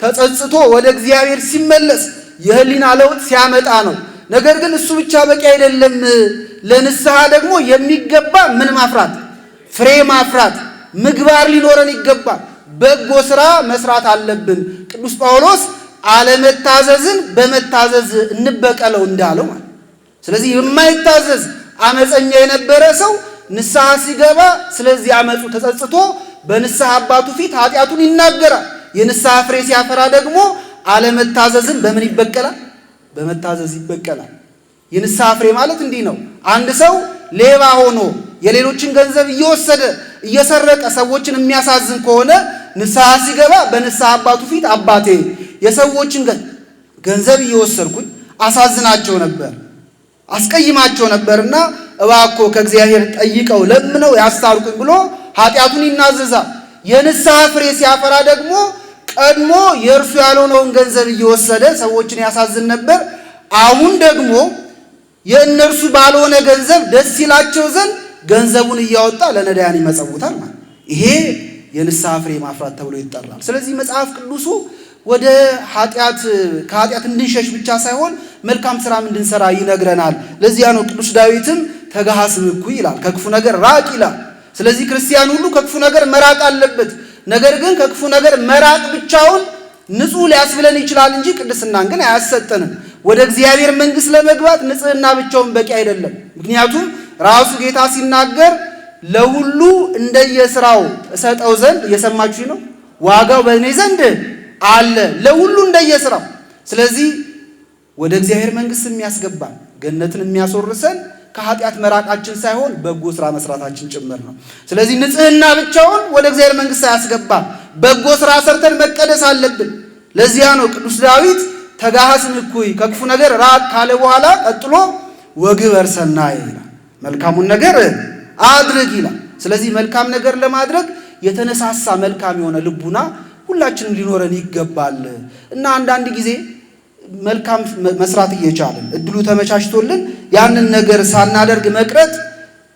ተጸጽቶ ወደ እግዚአብሔር ሲመለስ የህሊና ለውጥ ሲያመጣ ነው። ነገር ግን እሱ ብቻ በቂ አይደለም። ለንስሐ ደግሞ የሚገባ ምን ማፍራት? ፍሬ ማፍራት፣ ምግባር ሊኖረን ይገባል። በጎ ሥራ መስራት አለብን። ቅዱስ ጳውሎስ አለመታዘዝን በመታዘዝ እንበቀለው እንዳለው ማለት። ስለዚህ የማይታዘዝ አመፀኛ የነበረ ሰው ንስሐ ሲገባ ስለዚህ አመፁ ተጸጽቶ በንስሐ አባቱ ፊት ኃጢአቱን ይናገራል። የንስሐ ፍሬ ሲያፈራ ደግሞ አለመታዘዝን በምን ይበቀላል? በመታዘዝ ይበቀላል። የንስሐ ፍሬ ማለት እንዲህ ነው። አንድ ሰው ሌባ ሆኖ የሌሎችን ገንዘብ እየወሰደ እየሰረቀ ሰዎችን የሚያሳዝን ከሆነ ንስሐ ሲገባ በንስሐ አባቱ ፊት አባቴ የሰዎችን ገንዘብ እየወሰድኩኝ አሳዝናቸው ነበር፣ አስቀይማቸው ነበርና እባክዎ ከእግዚአብሔር ጠይቀው ለምነው ያስታርቁኝ ብሎ ኃጢአቱን ይናዘዛል። የንስሐ ፍሬ ሲያፈራ ደግሞ ቀድሞ የእርሱ ያልሆነውን ገንዘብ እየወሰደ ሰዎችን ያሳዝን ነበር። አሁን ደግሞ የእነርሱ ባልሆነ ገንዘብ ደስ ይላቸው ዘንድ ገንዘቡን እያወጣ ለነዳያን ይመጸውታል ማለት። ይሄ የንስሐ ፍሬ ማፍራት ተብሎ ይጠራል። ስለዚህ መጽሐፍ ቅዱሱ ወደ ከኃጢአት እንድንሸሽ ብቻ ሳይሆን መልካም ሥራም እንድንሰራ ይነግረናል። ለዚያ ነው ቅዱስ ዳዊትም ተጋሃስም እኩይ ይላል፣ ከክፉ ነገር ራቅ ይላል። ስለዚህ ክርስቲያን ሁሉ ከክፉ ነገር መራቅ አለበት። ነገር ግን ከክፉ ነገር መራቅ ብቻውን ንጹሕ ሊያስብለን ይችላል እንጂ ቅድስናን ግን አያሰጠንም። ወደ እግዚአብሔር መንግሥት ለመግባት ንጽሕና ብቻውን በቂ አይደለም። ምክንያቱም ራሱ ጌታ ሲናገር ለሁሉ እንደየሥራው እሰጠው ዘንድ እየሰማችሁ ነው፣ ዋጋው በእኔ ዘንድ አለ፣ ለሁሉ እንደየሥራው። ስለዚህ ወደ እግዚአብሔር መንግሥት የሚያስገባን ገነትን የሚያስወርሰን ከኃጢአት መራቃችን ሳይሆን በጎ ሥራ መስራታችን ጭምር ነው። ስለዚህ ንጽሕና ብቻውን ወደ እግዚአብሔር መንግሥት አያስገባም። በጎ ሥራ ሰርተን መቀደስ አለብን። ለዚያ ነው ቅዱስ ዳዊት ተጋሃስም እኩይ ከክፉ ነገር ራቅ ካለ በኋላ ቀጥሎ ወግበር ሰናይ ይላል፣ መልካሙን ነገር አድርግ ይላል። ስለዚህ መልካም ነገር ለማድረግ የተነሳሳ መልካም የሆነ ልቡና ሁላችንም ሊኖረን ይገባል እና አንዳንድ ጊዜ መልካም መስራት እየቻለን እድሉ ተመቻችቶልን ያንን ነገር ሳናደርግ መቅረት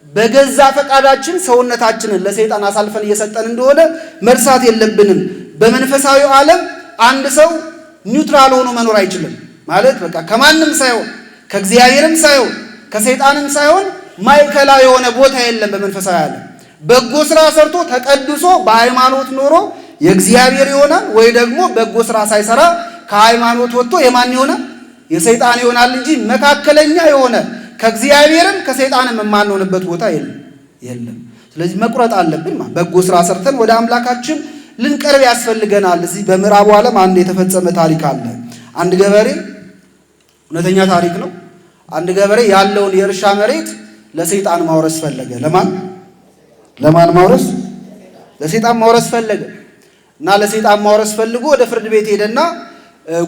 በገዛ ፈቃዳችን ሰውነታችንን ለሰይጣን አሳልፈን እየሰጠን እንደሆነ መርሳት የለብንም። በመንፈሳዊው ዓለም አንድ ሰው ኒውትራል ሆኖ መኖር አይችልም። ማለት በቃ ከማንም ሳይሆን ከእግዚአብሔርም ሳይሆን ከሰይጣንም ሳይሆን ማዕከላዊ የሆነ ቦታ የለም በመንፈሳዊ ዓለም። በጎ ሥራ ሰርቶ ተቀድሶ በሃይማኖት ኖሮ የእግዚአብሔር ይሆናል፣ ወይ ደግሞ በጎ ሥራ ሳይሰራ ከሃይማኖት ወጥቶ የማን ይሆናል? የሰይጣን ይሆናል እንጂ መካከለኛ የሆነ ከእግዚአብሔርም ከሰይጣንም የማንሆንበት ቦታ የለም። ስለዚህ መቁረጥ አለብን። በጎ ሥራ ሰርተን ወደ አምላካችን ልንቀርብ ያስፈልገናል። እዚህ በምዕራቡ ዓለም አንድ የተፈጸመ ታሪክ አለ። አንድ ገበሬ፣ እውነተኛ ታሪክ ነው። አንድ ገበሬ ያለውን የእርሻ መሬት ለሰይጣን ማውረስ ፈለገ። ለማን ማውረስ? ለሰይጣን ማውረስ ፈለገ እና ለሰይጣን ማውረስ ፈልጎ ወደ ፍርድ ቤት ሄደና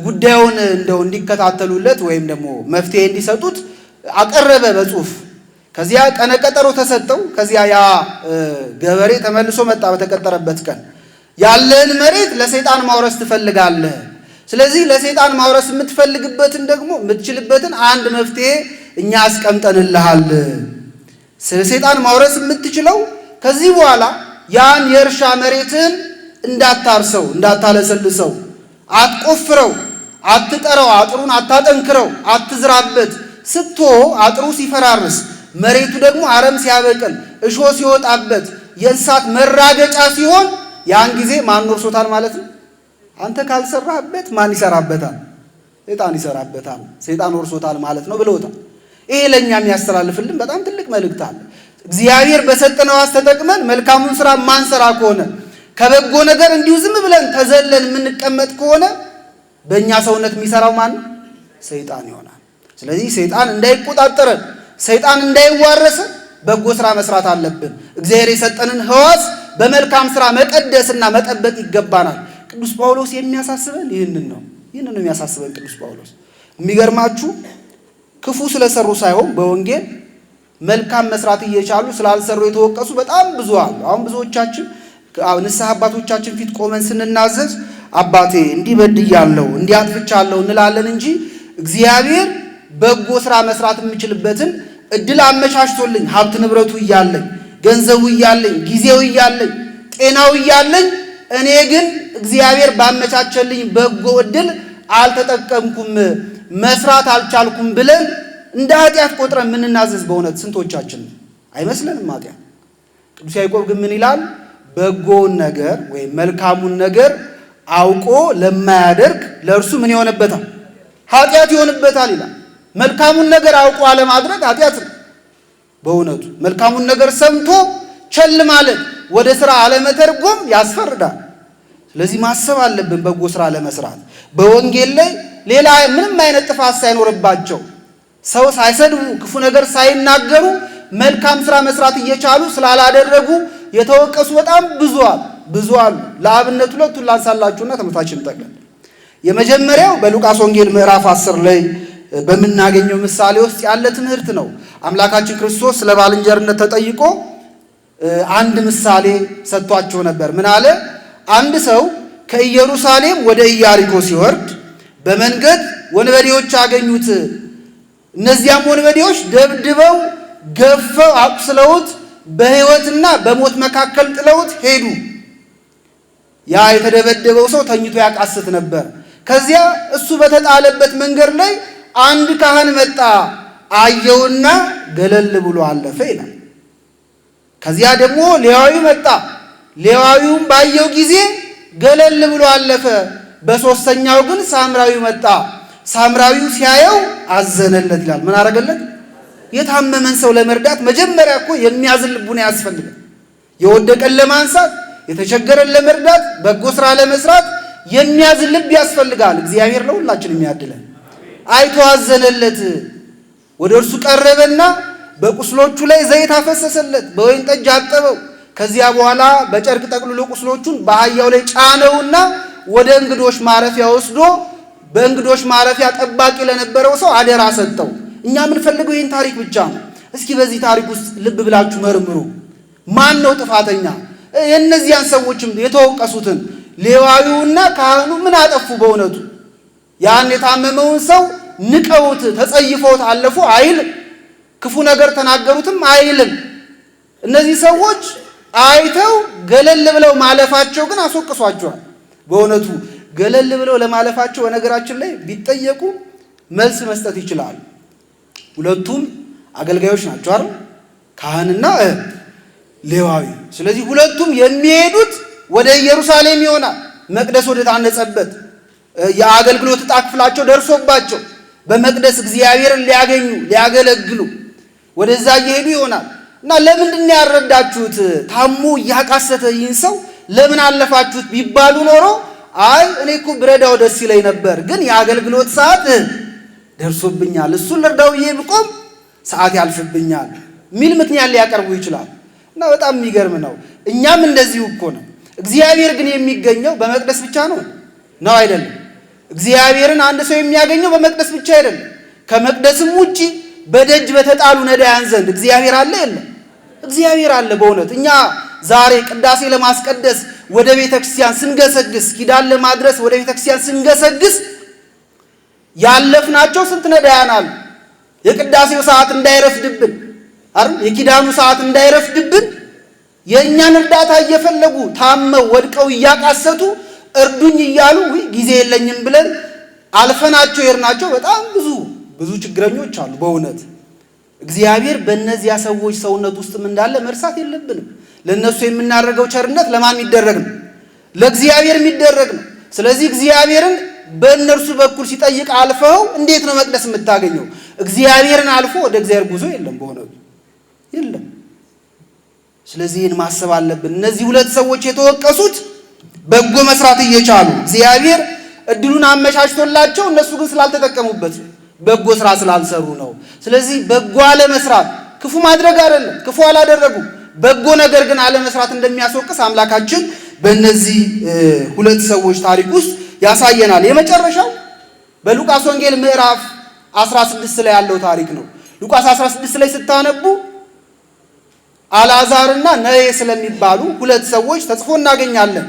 ጉዳዩን እንደው እንዲከታተሉለት ወይም ደግሞ መፍትሄ እንዲሰጡት አቀረበ በጽሁፍ። ከዚያ ቀነቀጠሮ ተሰጠው። ከዚያ ያ ገበሬ ተመልሶ መጣ በተቀጠረበት ቀን። ያለን መሬት ለሰይጣን ማውረስ ትፈልጋለህ፣ ስለዚህ ለሰይጣን ማውረስ የምትፈልግበትን ደግሞ የምትችልበትን አንድ መፍትሄ እኛ አስቀምጠንልሃል። ሰይጣን ማውረስ የምትችለው ከዚህ በኋላ ያን የእርሻ መሬትን እንዳታርሰው፣ እንዳታለሰልሰው፣ አትቆፍረው፣ አትጠረው፣ አጥሩን አታጠንክረው፣ አትዝራበት። አጥሩ ሲፈራርስ መሬቱ ደግሞ አረም ሲያበቅል እሾህ ሲወጣበት የእንስሳት መራገጫ ሲሆን ያን ጊዜ ማን ወርሶታል ማለት ነው? አንተ ካልሰራበት ማን ይሰራበታል? ሰይጣን ይሰራበታል። ሰይጣን ወርሶታል ማለት ነው ብለውታል። ይሄ ለኛ የሚያስተላልፍልን በጣም ትልቅ መልእክት አለ። እግዚአብሔር በሰጠነው ተጠቅመን መልካሙን ስራ ማንሰራ ከሆነ ከበጎ ነገር እንዲሁ ዝም ብለን ተዘለን የምንቀመጥ ከሆነ በእኛ ሰውነት የሚሰራው ማን? ሰይጣን ይሆናል። ስለዚህ ሰይጣን እንዳይቆጣጠረን፣ ሰይጣን እንዳይዋረሰን በጎ ስራ መስራት አለብን። እግዚአብሔር የሰጠንን ሕዋስ በመልካም ስራ መቀደስና መጠበቅ ይገባናል። ቅዱስ ጳውሎስ የሚያሳስበን ይህንን ነው የሚያሳስበን ቅዱስ ጳውሎስ። የሚገርማችሁ ክፉ ስለሰሩ ሳይሆን በወንጌል መልካም መስራት እየቻሉ ስላልሰሩ የተወቀሱ በጣም ብዙ አሉ። አሁን ብዙዎቻችን ንስሐ አባቶቻችን ፊት ቆመን ስንናዘዝ አባቴ እንዲህ በድያለሁ እንዲህ አጥፍቻለሁ እንላለን እንጂ እግዚአብሔር በጎ ስራ መስራት የምችልበትን እድል አመቻችቶልኝ ሀብት ንብረቱ እያለኝ ገንዘቡ እያለኝ ጊዜው እያለኝ ጤናው እያለኝ እኔ ግን እግዚአብሔር ባመቻቸልኝ በጎ እድል አልተጠቀምኩም፣ መስራት አልቻልኩም ብለን እንደ ኃጢአት ቆጥረን የምንናዘዝ በእውነት ስንቶቻችን አይመስለንም? ኃጢአት። ቅዱስ ያዕቆብ ግን ምን ይላል? በጎውን ነገር ወይም መልካሙን ነገር አውቆ ለማያደርግ ለእርሱ ምን ይሆንበታል? ኃጢአት ይሆንበታል ይላል። መልካሙን ነገር አውቆ አለማድረግ ኃጢአት ነው። በእውነቱ መልካሙን ነገር ሰምቶ ቸል ማለት፣ ወደ ሥራ አለመተርጎም ያስፈርዳል። ስለዚህ ማሰብ አለብን በጎ ሥራ ለመስራት በወንጌል ላይ ሌላ ምንም አይነት ጥፋት ሳይኖርባቸው ሰው ሳይሰድቡ ክፉ ነገር ሳይናገሩ መልካም ሥራ መስራት እየቻሉ ስላላደረጉ የተወቀሱ በጣም ብዙ አሉ። ለአብነት ሁለቱን ላንሳላችሁና ትምህርታችን እንጠቅላለን። የመጀመሪያው በሉቃስ ወንጌል ምዕራፍ 10 ላይ በምናገኘው ምሳሌ ውስጥ ያለ ትምህርት ነው። አምላካችን ክርስቶስ ስለ ባልንጀርነት ተጠይቆ አንድ ምሳሌ ሰጥቷቸው ነበር። ምን አለ? አንድ ሰው ከኢየሩሳሌም ወደ ኢያሪኮ ሲወርድ በመንገድ ወንበዴዎች አገኙት። እነዚያም ወንበዴዎች ደብድበው ገፈው አቁስለውት በሕይወትና በሞት መካከል ጥለውት ሄዱ። ያ የተደበደበው ሰው ተኝቶ ያቃስት ነበር። ከዚያ እሱ በተጣለበት መንገድ ላይ አንድ ካህን መጣ፣ አየውና ገለል ብሎ አለፈ ይላል። ከዚያ ደግሞ ሌዋዊ መጣ፣ ሌዋዊውም ባየው ጊዜ ገለል ብሎ አለፈ። በሦስተኛው ግን ሳምራዊ መጣ፣ ሳምራዊው ሲያየው አዘነለት ይላል። ምን አረገለት? የታመመን ሰው ለመርዳት መጀመሪያ እኮ የሚያዝን ልቡና ያስፈልጋል። የወደቀን ለማንሳት፣ የተቸገረን ለመርዳት፣ በጎ ሥራ ለመስራት የሚያዝን ልብ ያስፈልጋል። እግዚአብሔር ለሁላችን የሚያድለን። አይቶ አዘነለት። ወደ እርሱ ቀረበና በቁስሎቹ ላይ ዘይት አፈሰሰለት፣ በወይን ጠጅ አጠበው። ከዚያ በኋላ በጨርቅ ጠቅልሎ ቁስሎቹን በአህያው ላይ ጫነውና ወደ እንግዶች ማረፊያ ወስዶ በእንግዶች ማረፊያ ጠባቂ ለነበረው ሰው አደራ ሰጠው። እኛ የምንፈልገው ይህን ታሪክ ብቻ ነው። እስኪ በዚህ ታሪክ ውስጥ ልብ ብላችሁ መርምሩ። ማን ነው ጥፋተኛ? የእነዚያን ሰዎችም የተወቀሱትን ሌዋዊውና ካህኑ ምን አጠፉ? በእውነቱ ያን የታመመውን ሰው ንቀውት ተጸይፈውት አለፉ አይልም። ክፉ ነገር ተናገሩትም አይልም። እነዚህ ሰዎች አይተው ገለል ብለው ማለፋቸው ግን አስወቅሷቸዋል። በእውነቱ ገለል ብለው ለማለፋቸው በነገራችን ላይ ቢጠየቁ መልስ መስጠት ይችላሉ። ሁለቱም አገልጋዮች ናቸው አይደል? ካህንና ሌዋዊ። ስለዚህ ሁለቱም የሚሄዱት ወደ ኢየሩሳሌም ይሆናል። መቅደስ ወደ ታነጸበት የአገልግሎት ዕጣ ክፍላቸው ደርሶባቸው በመቅደስ እግዚአብሔርን ሊያገኙ ሊያገለግሉ ወደዛ እየሄዱ ይሆናል። እና ለምንድን ነው ያረዳችሁት? ታሞ እያቃሰተ ይህን ሰው ለምን አለፋችሁት ቢባሉ ኖሮ አይ እኔ እኮ ብረዳው ደስ ይለኝ ነበር፣ ግን የአገልግሎት ሰዓት ደርሶብኛል፣ እሱን ልርዳው ብዬ ብቆም ሰዓት ያልፍብኛል ሚል ምክንያት ሊያቀርቡ ይችላል። እና በጣም የሚገርም ነው። እኛም እንደዚሁ እኮ ነው። እግዚአብሔር ግን የሚገኘው በመቅደስ ብቻ ነው አይደለም? እግዚአብሔርን አንድ ሰው የሚያገኘው በመቅደስ ብቻ አይደለም። ከመቅደስም ውጪ በደጅ በተጣሉ ነዳያን ዘንድ እግዚአብሔር አለ የለም? እግዚአብሔር አለ። በእውነት እኛ ዛሬ ቅዳሴ ለማስቀደስ ወደ ቤተ ክርስቲያን ስንገሰግስ፣ ኪዳን ለማድረስ ወደ ቤተ ክርስቲያን ስንገሰግስ ያለፍናቸው ስንት ነዳያን አሉ። የቅዳሴው ሰዓት እንዳይረፍድብን አይደል? የኪዳኑ ሰዓት እንዳይረፍድብን የእኛን እርዳታ እየፈለጉ ታመው ወድቀው እያቃሰቱ እርዱኝ እያሉ ጊዜ የለኝም ብለን አልፈናቸው የርናቸው በጣም ብዙ ችግረኞች አሉ። በእውነት እግዚአብሔር በእነዚያ ሰዎች ሰውነት ውስጥም እንዳለ መርሳት የለብንም። ለእነሱ የምናደርገው ቸርነት ለማን የሚደረግ ነው? ለእግዚአብሔር የሚደረግ ነው። ስለዚህ እግዚአብሔርን በእነርሱ በኩል ሲጠይቅ አልፈው እንዴት ነው መቅደስ የምታገኘው? እግዚአብሔርን አልፎ ወደ እግዚአብሔር ጉዞ የለም፣ በእውነቱ የለም። ስለዚህ ይህን ማሰብ አለብን። እነዚህ ሁለት ሰዎች የተወቀሱት በጎ መስራት እየቻሉ እግዚአብሔር እድሉን አመቻችቶላቸው እነሱ ግን ስላልተጠቀሙበት በጎ ስራ ስላልሰሩ ነው። ስለዚህ በጎ አለመስራት ክፉ ማድረግ አይደለም፣ ክፉ አላደረጉም። በጎ ነገር ግን አለመስራት እንደሚያስወቅስ አምላካችን በእነዚህ ሁለት ሰዎች ታሪክ ውስጥ ያሳየናል። የመጨረሻው በሉቃስ ወንጌል ምዕራፍ 16 ላይ ያለው ታሪክ ነው። ሉቃስ 16 ላይ ስታነቡ አልዓዛርና ነዌ ስለሚባሉ ሁለት ሰዎች ተጽፎ እናገኛለን።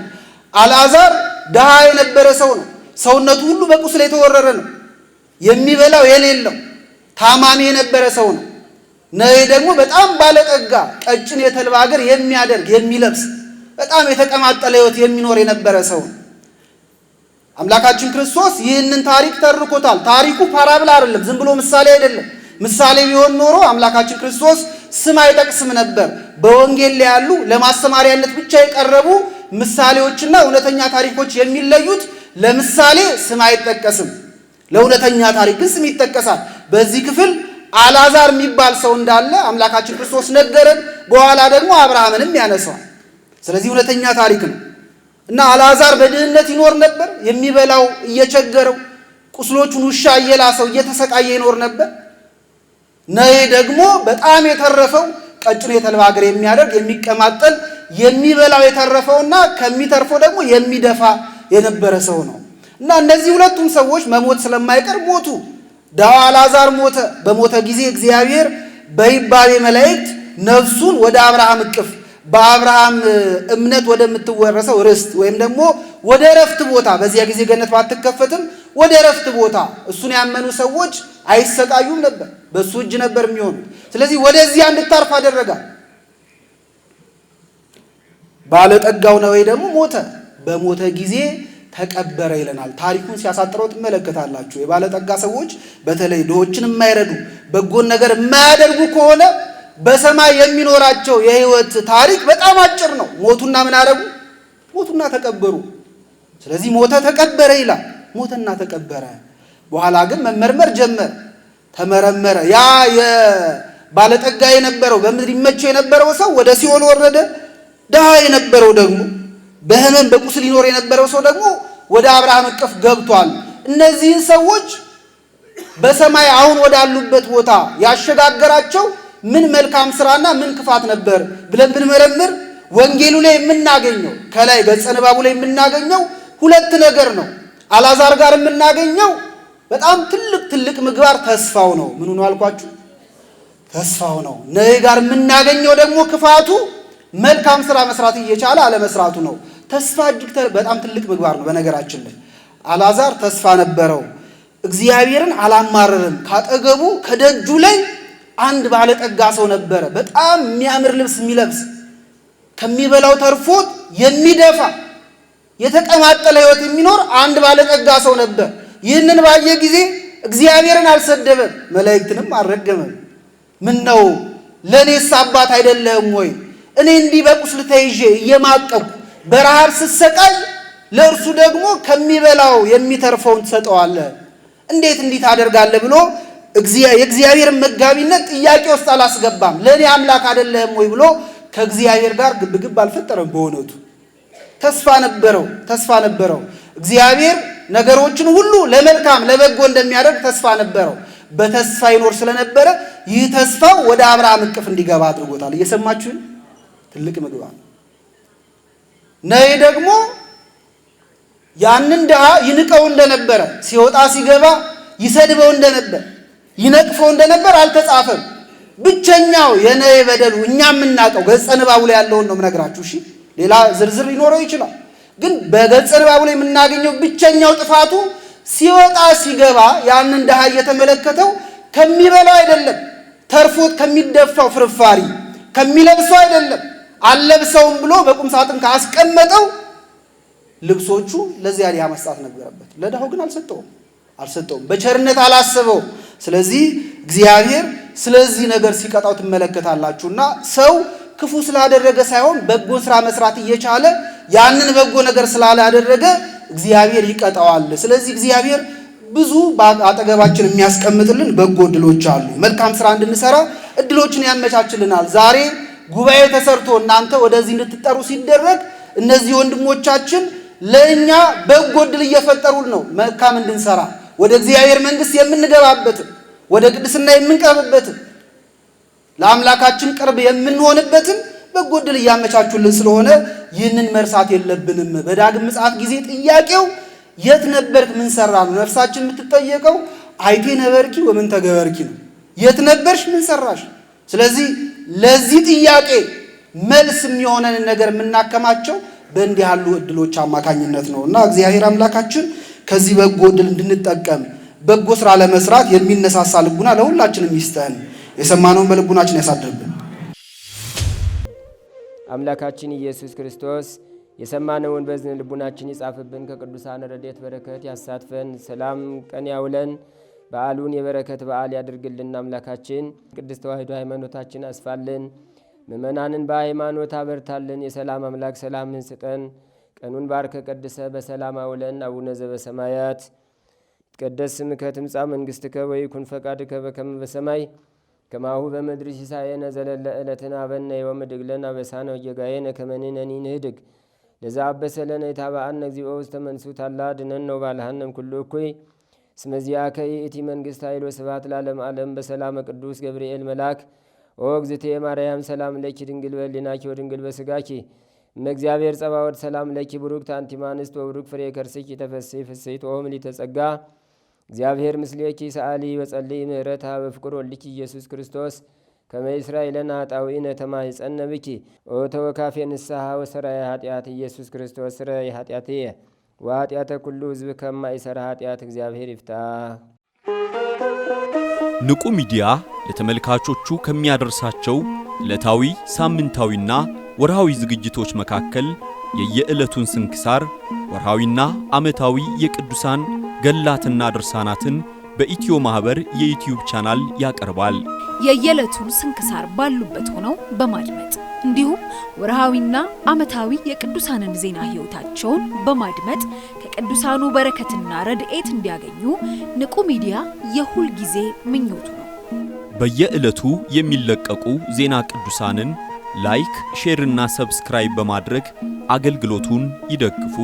አልዓዛር ድሃ የነበረ ሰው ነው። ሰውነቱ ሁሉ በቁስል የተወረረ ነው። የሚበላው የሌለው ታማሚ የነበረ ሰው ነው። ነዌ ደግሞ በጣም ባለጠጋ፣ ቀጭን የተልባ እግር የሚያደርግ የሚለብስ በጣም የተቀማጠለ ሕይወት የሚኖር የነበረ ሰው ነው። አምላካችን ክርስቶስ ይህንን ታሪክ ተርኮታል። ታሪኩ ፓራብላ አይደለም፣ ዝም ብሎ ምሳሌ አይደለም። ምሳሌ ቢሆን ኖሮ አምላካችን ክርስቶስ ስም አይጠቅስም ነበር። በወንጌል ላይ ያሉ ለማስተማሪያነት ብቻ የቀረቡ ምሳሌዎችና እውነተኛ ታሪኮች የሚለዩት ለምሳሌ ስም አይጠቀስም፣ ለእውነተኛ ታሪክ ግን ስም ይጠቀሳል። በዚህ ክፍል አልዓዛር የሚባል ሰው እንዳለ አምላካችን ክርስቶስ ነገረን። በኋላ ደግሞ አብርሃምንም ያነሳዋል። ስለዚህ እውነተኛ ታሪክ ነው እና አልዓዛር በድህነት ይኖር ነበር። የሚበላው እየቸገረው፣ ቁስሎቹን ውሻ እየላሰው እየተሰቃየ ይኖር ነበር። ነዌ ደግሞ በጣም የተረፈው ቀጭን የተልባ እግር የሚያደርግ የሚቀማጠል የሚበላው የተረፈውና ከሚተርፈው ደግሞ የሚደፋ የነበረ ሰው ነው እና እነዚህ ሁለቱም ሰዎች መሞት ስለማይቀር ሞቱ። ድሃው አልዓዛር ሞተ። በሞተ ጊዜ እግዚአብሔር በይባቤ መላእክት ነፍሱን ወደ አብርሃም እቅፍ በአብርሃም እምነት ወደምትወረሰው ርስት ወይም ደግሞ ወደ እረፍት ቦታ፣ በዚያ ጊዜ ገነት ባትከፈትም ወደ እረፍት ቦታ እሱን ያመኑ ሰዎች አይሰቃዩም ነበር፣ በሱ እጅ ነበር የሚሆኑት። ስለዚህ ወደዚያ እንድታርፍ አደረጋል። ባለጠጋው ነዌ ደግሞ ሞተ። በሞተ ጊዜ ተቀበረ ይለናል። ታሪኩን ሲያሳጥረው ትመለከታላችሁ። የባለጠጋ ሰዎች በተለይ ድሆችን የማይረዱ በጎን ነገር የማያደርጉ ከሆነ በሰማይ የሚኖራቸው የሕይወት ታሪክ በጣም አጭር ነው። ሞቱና ምን አደረጉ? ሞቱና ተቀበሩ። ስለዚህ ሞተ ተቀበረ ይላል። ሞተና ተቀበረ። በኋላ ግን መመርመር ጀመረ፣ ተመረመረ። ያ የባለጠጋ የነበረው በምድር ይመቸው የነበረው ሰው ወደ ሲኦል ወረደ። ድሃ የነበረው ደግሞ በሕመም በቁስል ይኖር የነበረው ሰው ደግሞ ወደ አብርሃም እቅፍ ገብቷል። እነዚህን ሰዎች በሰማይ አሁን ወዳሉበት ቦታ ያሸጋገራቸው ምን መልካም ስራና ምን ክፋት ነበር ብለን ብንመረምር ወንጌሉ ላይ የምናገኘው ከላይ ገጸ ንባቡ ላይ የምናገኘው ሁለት ነገር ነው። አልዓዛር ጋር የምናገኘው በጣም ትልቅ ምግባር ተስፋው ነው። ምኑ ነው አልኳችሁ? ተስፋው ነው። ነዌ ጋር የምናገኘው ደግሞ ክፋቱ መልካም ስራ መስራት እየቻለ አለመስራቱ ነው። ተስፋ እጅግ በጣም ትልቅ ምግባር ነው። በነገራችን ላይ አልዓዛር ተስፋ ነበረው። እግዚአብሔርን አላማረርም። ካጠገቡ ከደጁ ላይ አንድ ባለጠጋ ሰው ነበረ። በጣም የሚያምር ልብስ የሚለብስ ከሚበላው ተርፎት የሚደፋ የተቀማጠለ ሕይወት የሚኖር አንድ ባለጠጋ ሰው ነበር። ይህንን ባየ ጊዜ እግዚአብሔርን አልሰደበም፣ መላእክትንም አልረገመም። ምን ነው ለእኔስ አባት አይደለህም ወይ? እኔ እንዲህ በቁስል ተይዤ እየማቀቁ በረሃብ ስሰቃይ ለእርሱ ደግሞ ከሚበላው የሚተርፈውን ትሰጠዋለህ፣ እንዴት እንዲህ ታደርጋለህ ብሎ የእግዚአብሔርን መጋቢነት ጥያቄ ውስጥ አላስገባም። ለእኔ አምላክ አይደለህም ወይ ብሎ ከእግዚአብሔር ጋር ግብግብ አልፈጠረም። በእውነቱ ተስፋ ነበረው። እግዚአብሔር ነገሮችን ሁሉ ለመልካም ለበጎ እንደሚያደርግ ተስፋ ነበረው። በተስፋ ይኖር ስለነበረ ይህ ተስፋው ወደ አብርሃም እቅፍ እንዲገባ አድርጎታል። እየሰማችሁን? ትልቅ ምግባር። ነዌ ደግሞ ያንን ድሃ ይንቀው እንደነበረ፣ ሲወጣ ሲገባ ይሰድበው እንደነበር፣ ይነቅፈው እንደነበር አልተጻፈም። ብቸኛው የነዌ በደሉ እኛ የምናውቀው ገጸ ንባቡ ላይ ያለውን ነው የምነግራችሁ። እሺ፣ ሌላ ዝርዝር ሊኖረው ይችላል፣ ግን በገጸ ንባቡ ላይ የምናገኘው ብቸኛው ጥፋቱ ሲወጣ ሲገባ ያንን ድሃ እየተመለከተው ከሚበላው አይደለም፣ ተርፎት ከሚደፋው ፍርፋሪ ከሚለብሰው አይደለም፣ አልለብሰውም ብሎ በቁም ሳጥን ካስቀመጠው ልብሶቹ ለዚያ ድሃ መስጣት ነበረበት። ለድሃው ግን አልሰጠውም፣ በቸርነት አላሰበውም። ስለዚህ እግዚአብሔር ስለዚህ ነገር ሲቀጣው ትመለከታላችሁና ሰው ክፉ ስላደረገ ሳይሆን በጎ ስራ መስራት እየቻለ ያንን በጎ ነገር ስላላደረገ እግዚአብሔር ይቀጣዋል። ስለዚህ እግዚአብሔር ብዙ አጠገባችን የሚያስቀምጥልን በጎ እድሎች አሉ። መልካም ስራ እንድንሰራ እድሎችን ያመቻችልናል። ዛሬ ጉባኤ ተሰርቶ እናንተ ወደዚህ እንድትጠሩ ሲደረግ እነዚህ ወንድሞቻችን ለእኛ በጎ እድል እየፈጠሩን ነው። መልካም እንድንሰራ ወደ እግዚአብሔር መንግሥት የምንገባበትን ወደ ቅድስና የምንቀርብበትን ለአምላካችን ቅርብ የምንሆንበትን በጎ ዕድል እያመቻቹልን ስለሆነ ይህንን መርሳት የለብንም። በዳግም ምጽአት ጊዜ ጥያቄው የት ነበርክ ምን ሰራ ነው። ነፍሳችን የምትጠየቀው አይቴ ነበርኪ ወምን ተገበርኪ ነው። የት ነበርሽ ምን ሰራሽ? ስለዚህ ለዚህ ጥያቄ መልስ የሚሆነን ነገር የምናከማቸው በእንዲህ ያሉ ዕድሎች አማካኝነት ነውና እግዚአብሔር አምላካችን ከዚህ በጎ ዕድል እንድንጠቀም በጎ ስራ ለመስራት የሚነሳሳ ልቡና ለሁላችንም ይስጠን። የሰማነውን በልቡናችን ያሳድርብን። አምላካችን ኢየሱስ ክርስቶስ የሰማነውን በዝን ልቡናችን ይጻፍብን። ከቅዱሳን ረድኤት በረከት ያሳትፈን። ሰላም ቀን ያውለን። በዓሉን የበረከት በዓል ያድርግልን። አምላካችን ቅድስት ተዋሕዶ ሃይማኖታችን አስፋልን። ምእመናንን በሃይማኖት አበርታልን። የሰላም አምላክ ሰላምን ስጠን። ቀኑን ባርከ ቀድሰ በሰላም አውለን። አቡነ ዘበሰማያት ይትቀደስ ስምከ ትምጻእ መንግሥትከ ወይኩን ፈቃድከ በከመ በሰማይ ከማሁ በምድር ሲሳየነ ዘለለ ዕለትነ ሀበነ ዮም ወኅድግ ለነ አበሳነ ወጌጋየነ ከመ ንሕነኒ ንኅድግ ለዘአበሰ ለነ ኢታብአነ እግዚኦ ውስተ መንሱት አላ አድኅነነ ወባልሐነ እምኩሉ እኩይ እስመ ዚአከ ይእቲ መንግሥት ኃይል ወስብሐት ለዓለመ ዓለም። በሰላመ ቅዱስ ገብርኤል መልአክ ኦ እግዝእትየ ማርያም ሰላም ለኪ ድንግል በሕሊናኪ ወድንግል በሥጋኪ እመ እግዚአብሔር ጸባኦት ሰላም ለኪ ቡሩክት አንቲ እምአንስት ወቡሩክ ፍሬ ከርሥኪ ተፈሥሒ ፍሥሕት ኦ ምልዕተ ጸጋ እግዚአብሔር ምስሌኪ ሰአሊ በጸልይ ምህረታ በፍቅር ወልኪ ኢየሱስ ክርስቶስ ከመ ይሥራይ ለነ ኃጣውኢነ ተማኅፀነ ብኪ ኦ ተወካፌ ንስሐ ወሰራይ ኃጢአት ኢየሱስ ክርስቶስ ስረይ ኃጢአትየ ወኃጢአተ ኩሉ ሕዝብ ከማይሠራ ኃጢአት እግዚአብሔር ይፍታ። ንቁ ሚዲያ ለተመልካቾቹ ከሚያደርሳቸው ዕለታዊ ሳምንታዊና ወርሃዊ ዝግጅቶች መካከል የየዕለቱን ስንክሳር ወርሃዊና ዓመታዊ የቅዱሳን ገላትና ድርሳናትን በኢትዮ ማህበር የዩቲዩብ ቻናል ያቀርባል። የየዕለቱን ስንክሳር ባሉበት ሆነው በማድመጥ እንዲሁም ወርሃዊና ዓመታዊ የቅዱሳንን ዜና ሕይወታቸውን በማድመጥ ከቅዱሳኑ በረከትና ረድኤት እንዲያገኙ ንቁ ሚዲያ የሁል ጊዜ ምኞቱ ነው። በየዕለቱ የሚለቀቁ ዜና ቅዱሳንን ላይክ፣ ሼርና ሰብስክራይብ በማድረግ አገልግሎቱን ይደግፉ።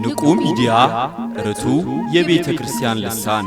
ንቁ ሚዲያ ርቱ የቤተ ክርስቲያን ልሳን